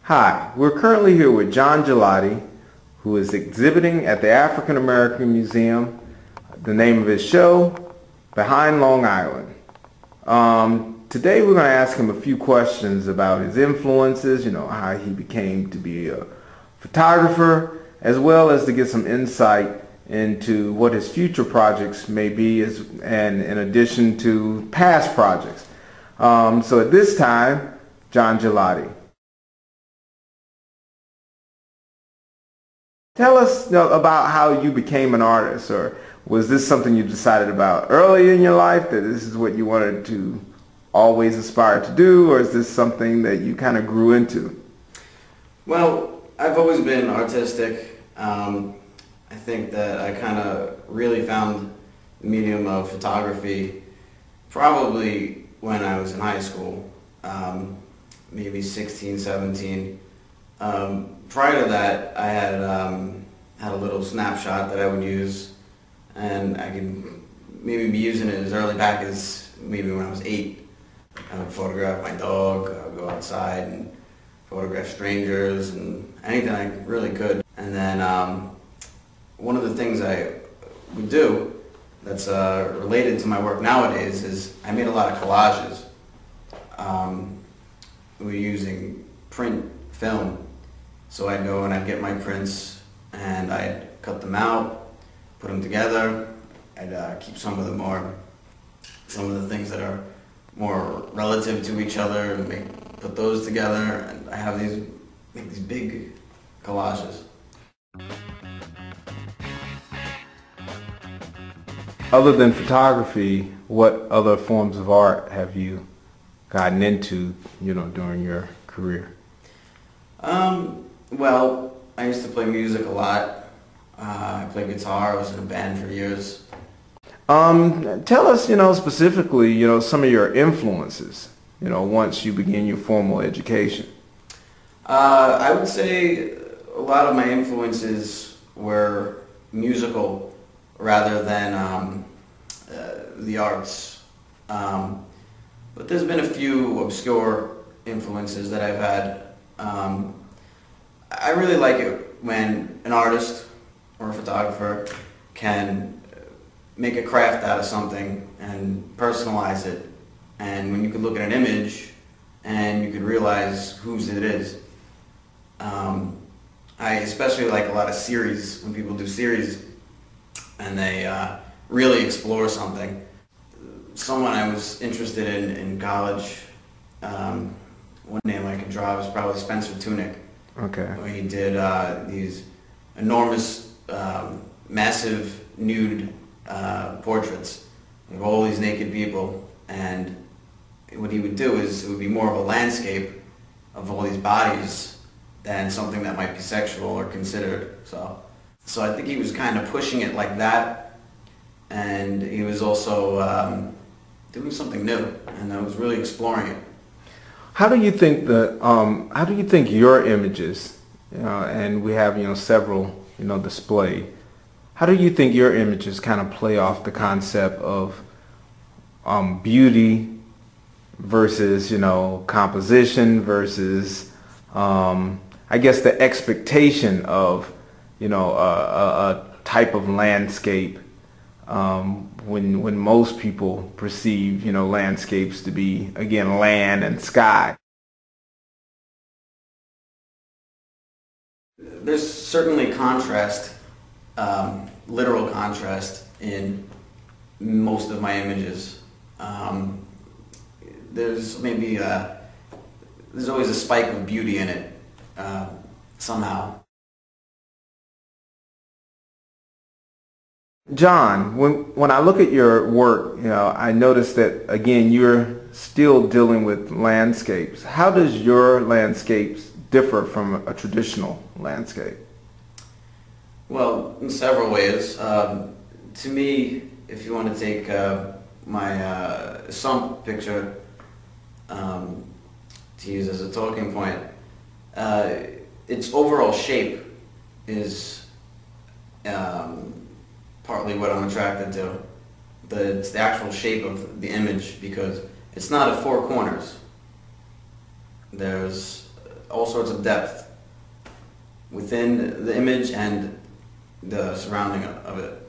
Hi, we're currently here with John Gigliotti, who is exhibiting at the African American Museum. The name of his show, Behind Long Island. Today we're going to ask him a few questions about his influences, how he became to be a photographer, as well as to get some insight into what his future projects may be, and in addition to past projects. So at this time, John Gigliotti. Tell us about how you became an artist, or was this something you decided about early in your life, that this is what you wanted to always aspire to do, or is this something that you kind of grew into? Well, I've always been artistic. I think that I kind of really found the medium of photography probably when I was in high school, maybe 16, 17. Prior to that, I had a little snapshot that I would use, and I could maybe be using it as early back as maybe when I was 8. I would photograph my dog, I would go outside and photograph strangers and anything I really could. And then one of the things I would do that's related to my work nowadays is I made a lot of collages. We were using print film. So I'd go and I'd get my prints and I'd cut them out, put them together. I'd keep some of the things that are more relative to each other, and put those together. And I have make these big collages. Other than photography, what other forms of art have you gotten into, during your career? Well, I used to play music a lot. I played guitar. I was in a band for years. Tell us, specifically, some of your influences, once you begin your formal education. I would say a lot of my influences were musical rather than the arts. But there's been a few obscure influences that I've had. I really like it when an artist or a photographer can make a craft out of something and personalize it, and when you could look at an image and you could realize whose it is. I especially like a lot of series, when people do series and they really explore something. Someone I was interested in college, one name I could draw was probably Spencer Tunick. Okay. Where he did these enormous, massive nude portraits of all these naked people, and what he would do is it would be more of a landscape of all these bodies than something that might be sexual or considered. So I think he was kind of pushing it like that, and he was also doing something new, and I was really exploring it. How do you think your images, and we have several displayed. How do you think your images kind of play off the concept of beauty versus composition versus I guess the expectation of a type of landscape when most people perceive landscapes to be, again, land and sky? There's certainly contrast, literal contrast in most of my images. There's always a spike of beauty in it, somehow. John, when I look at your work, I notice that, again, you're still dealing with landscapes. How does your landscapes differ from a traditional landscape? Well, in several ways. To me, if you want to take my sump picture to use as a talking point, its overall shape is partly what I'm attracted to. It's the actual shape of the image, because it's not at four corners. There's all sorts of depth within the image and the surrounding of it.